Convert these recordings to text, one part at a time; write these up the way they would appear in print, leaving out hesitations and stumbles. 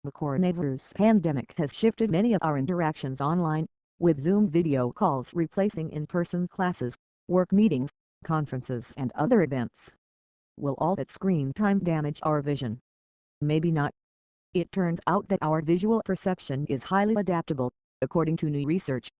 The coronavirus pandemic has shifted many of our interactions online, with Zoom video calls replacing in-person classes, work meetings, conferences and other events. Will all that screen time damage our vision? Maybe not. It turns out that our visual perception is highly adaptable, according to new research.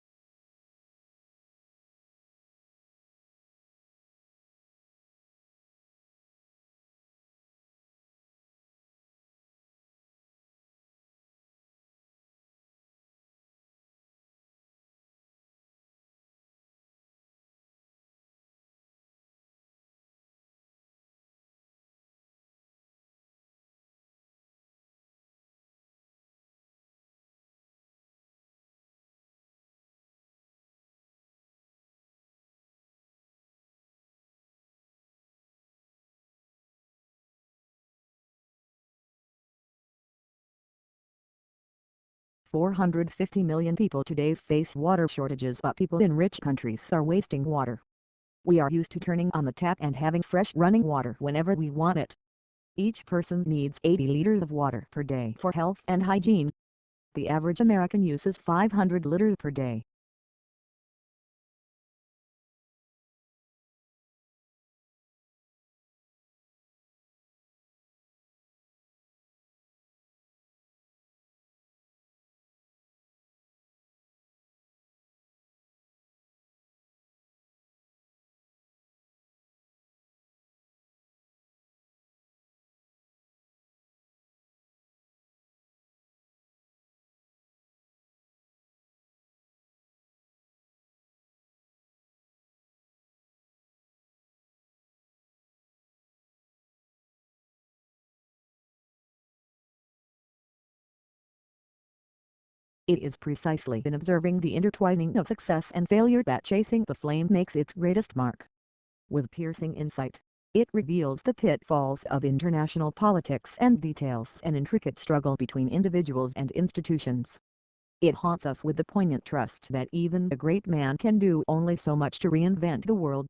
$450 million people today face water shortages, but people in rich countries are wasting water. We are used to turning on the tap and having fresh running water whenever we want it. Each person needs 80 liters of water per day for health and hygiene. The average American uses 500 liters per day. It is precisely in observing the intertwining of success and failure that Chasing the Flame makes its greatest mark. With piercing insight, it reveals the pitfalls of international politics and details an intricate struggle between individuals and institutions. It haunts us with the poignant trust that even a great man can do only so much to reinvent the world.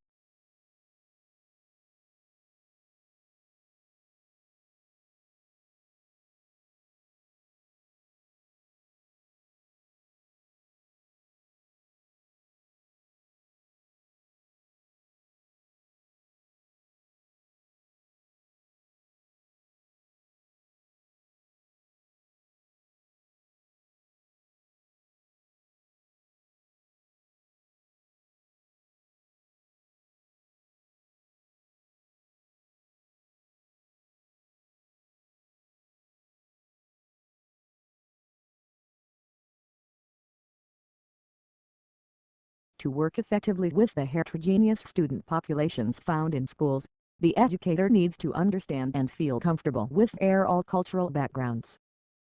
To work effectively with the heterogeneous student populations found in schools, the educator needs to understand and feel comfortable with all cultural backgrounds.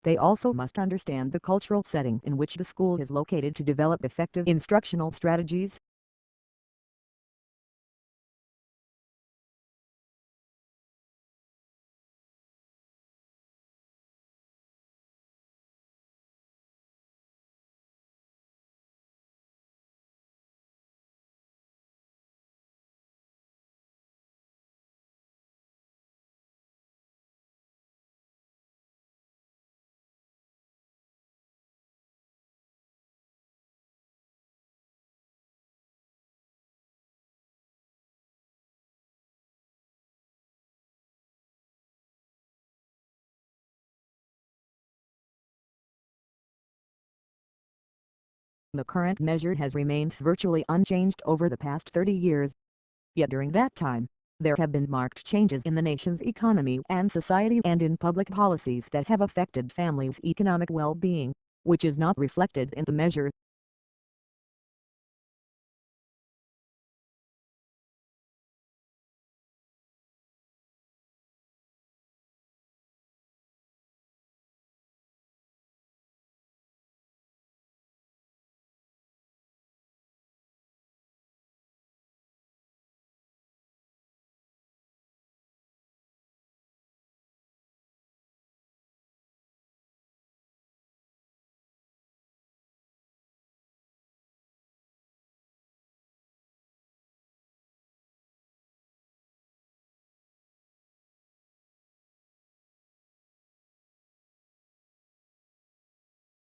They also must understand the cultural setting in which the school is located to develop effective instructional strategies. The current measure has remained virtually unchanged over the past 30 years. Yet during that time, there have been marked changes in the nation's economy and society and in public policies that have affected families' economic well-being, which is not reflected in the measure.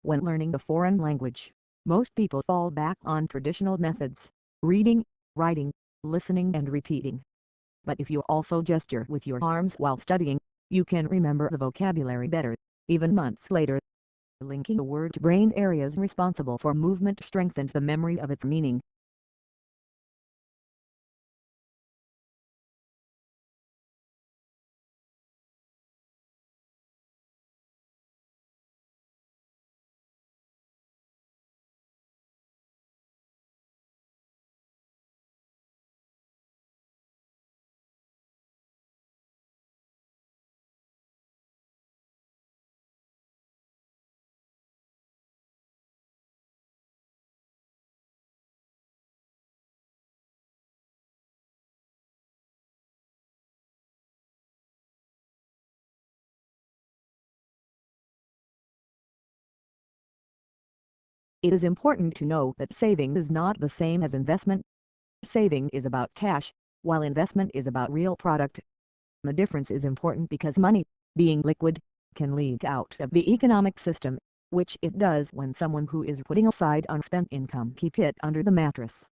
When learning a foreign language, most people fall back on traditional methods: reading, writing, listening and repeating. But if you also gesture with your arms while studying, you can remember the vocabulary better, even months later. Linking a word to brain areas responsible for movement strengthens the memory of its meaning. It is important to know that saving is not the same as investment. Saving is about cash, while investment is about real product. The difference is important because money, being liquid, can leak out of the economic system, which it does when someone who is putting aside unspent income keep it under the mattress.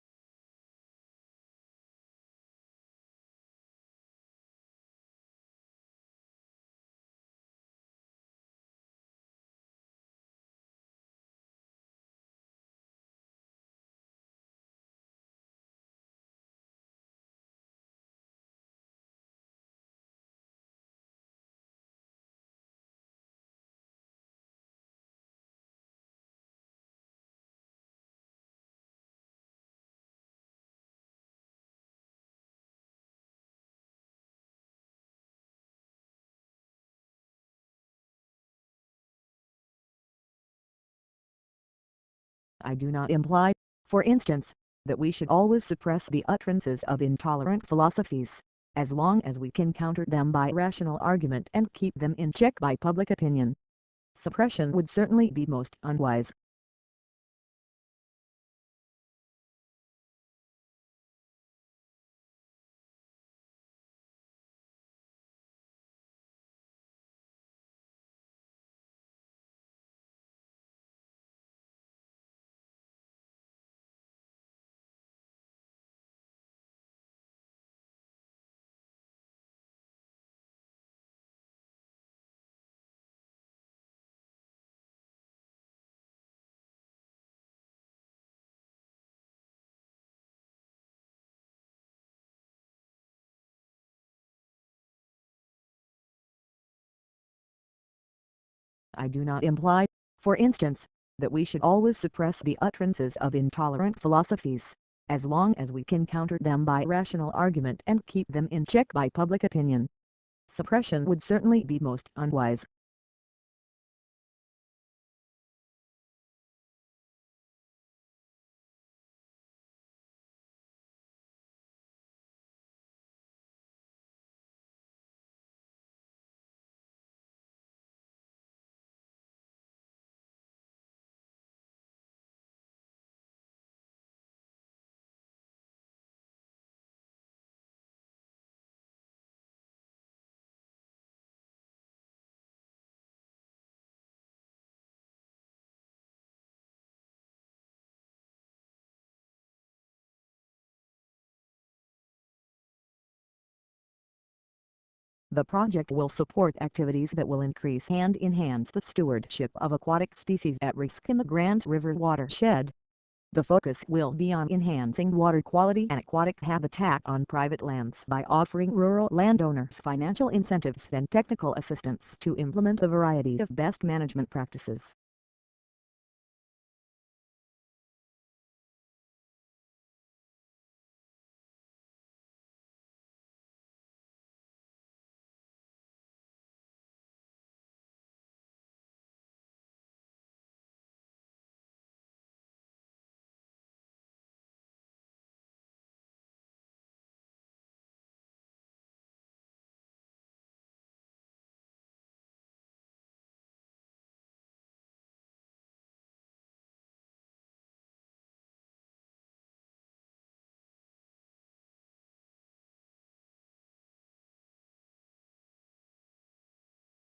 I do not imply, for instance, that we should always suppress the utterances of intolerant philosophies, as long as we can counter them by rational argument and keep them in check by public opinion. Suppression would certainly be most unwise. I do not imply, for instance, that we should always suppress the utterances of intolerant philosophies, as long as we can counter them by rational argument and keep them in check by public opinion. Suppression would certainly be most unwise. The project will support activities that will increase and enhance the stewardship of aquatic species at risk in the Grand River watershed. The focus will be on enhancing water quality and aquatic habitat on private lands by offering rural landowners financial incentives and technical assistance to implement a variety of best management practices.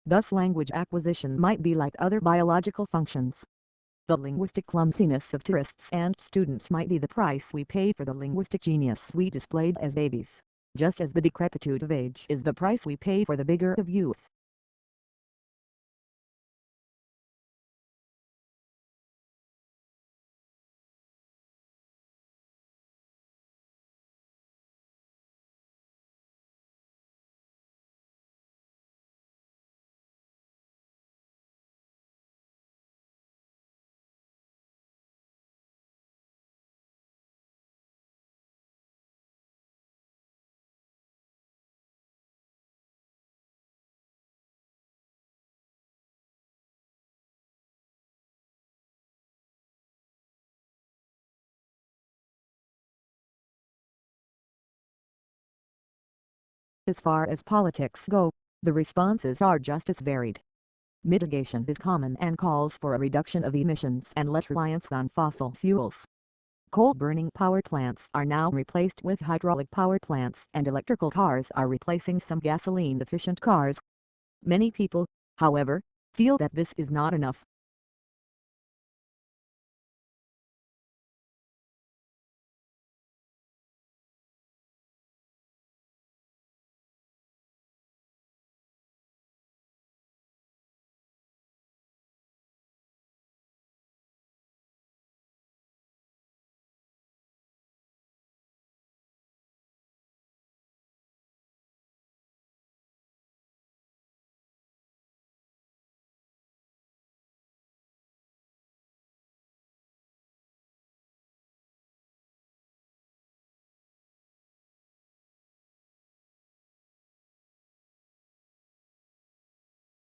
Thus language acquisition might be like other biological functions. The linguistic clumsiness of tourists and students might be the price we pay for the linguistic genius we displayed as babies, just as the decrepitude of age is the price we pay for the vigor of youth. As far as politics go, the responses are just as varied. Mitigation is common and calls for a reduction of emissions and less reliance on fossil fuels. Coal-burning power plants are now replaced with hydraulic power plants, and electrical cars are replacing some gasoline-efficient cars. Many people, however, feel that this is not enough.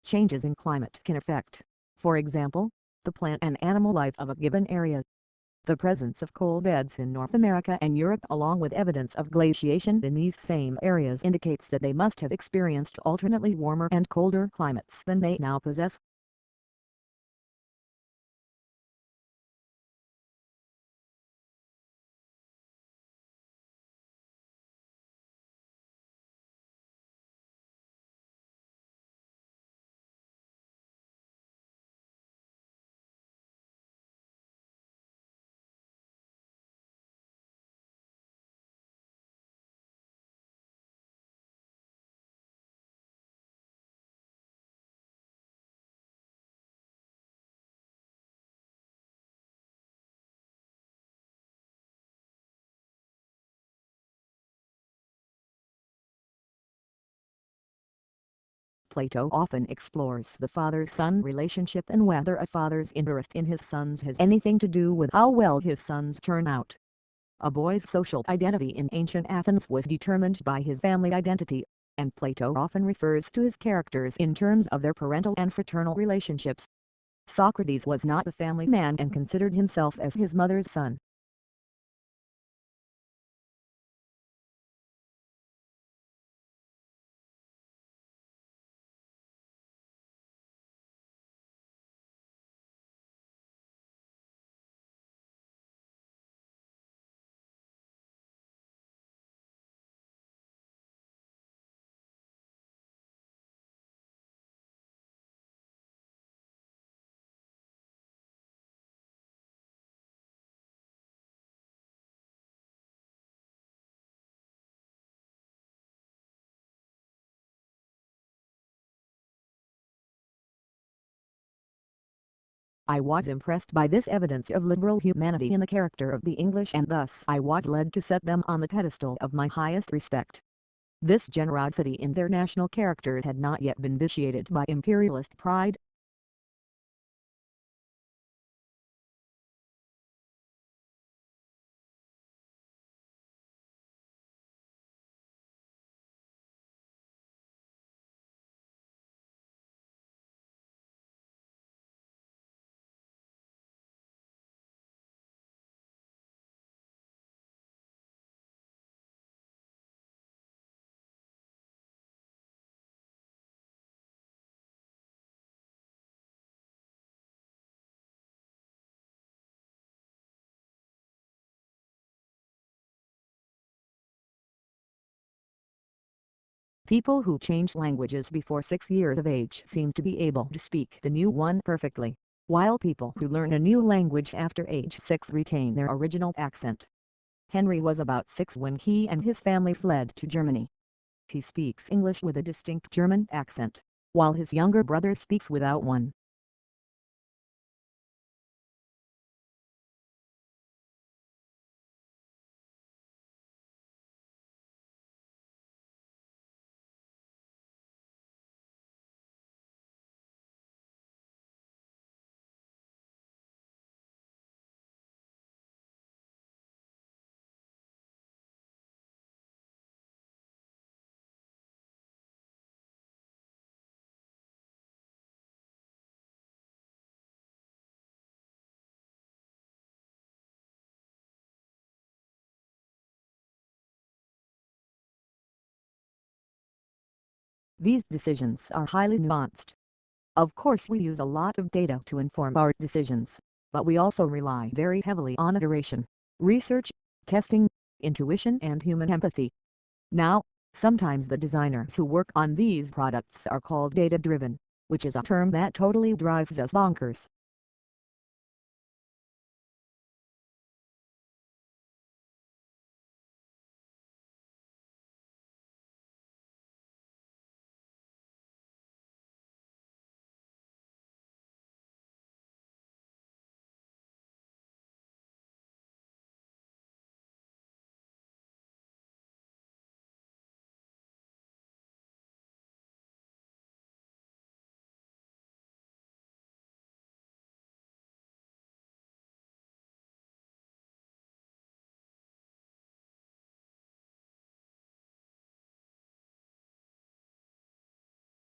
Changes in climate can affect, for example, the plant and animal life of a given area. The presence of coal beds in North America and Europe, along with evidence of glaciation in these same areas, indicates that they must have experienced alternately warmer and colder climates than they now possess. Plato often explores the father-son relationship and whether a father's interest in his sons has anything to do with how well his sons turn out. A boy's social identity in ancient Athens was determined by his family identity, and Plato often refers to his characters in terms of their parental and fraternal relationships. Socrates was not a family man and considered himself as his mother's son. I was impressed by this evidence of liberal humanity in the character of the English, and thus I was led to set them on the pedestal of my highest respect. This generosity in their national character had not yet been vitiated by imperialist pride. People who change languages before 6 years of age seem to be able to speak the new one perfectly. while people who learn a new language after age 6 retain their original accent. Henry was about 6 when he and his family fled to Germany. He speaks English with a distinct German accent, while his younger brother speaks without one. These decisions are highly nuanced. Of course, we use a lot of data to inform our decisions, but we also rely very heavily on iteration, research, testing, intuition and human empathy. Now, sometimes the designers who work on these products are called data-driven, which is a term that totally drives us bonkers.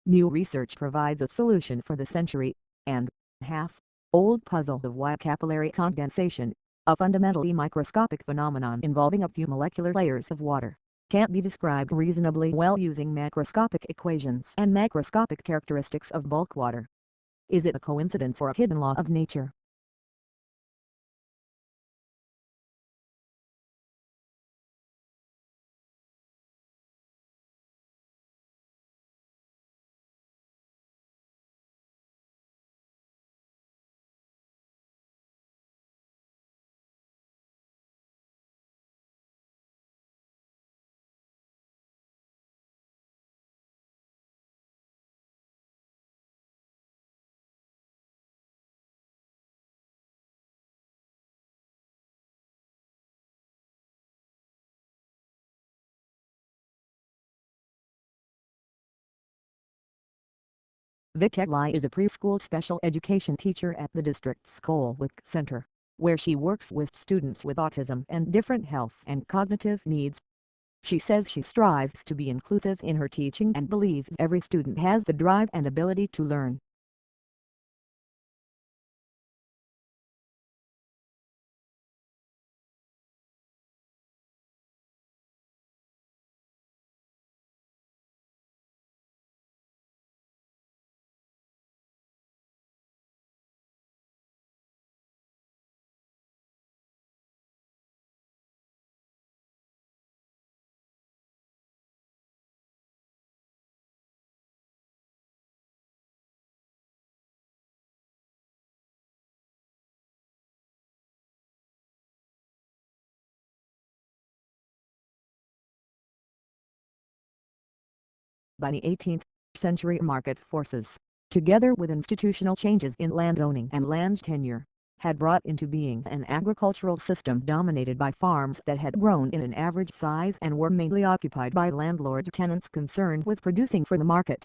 New research provides a solution for the century-and-a-half-old puzzle of why capillary condensation, a fundamentally microscopic phenomenon involving a few molecular layers of water, can't be described reasonably well using macroscopic equations and macroscopic characteristics of bulk water. Is it a coincidence or a hidden law of nature? Vitek is a preschool special education teacher at the district's Colwick Center, where she works with students with autism and different health and cognitive needs. She says she strives to be inclusive in her teaching and believes every student has the drive and ability to learn. By the 18th century, market forces, together with institutional changes in landowning and land tenure, had brought into being an agricultural system dominated by farms that had grown in an average size and were mainly occupied by landlords or tenants concerned with producing for the market.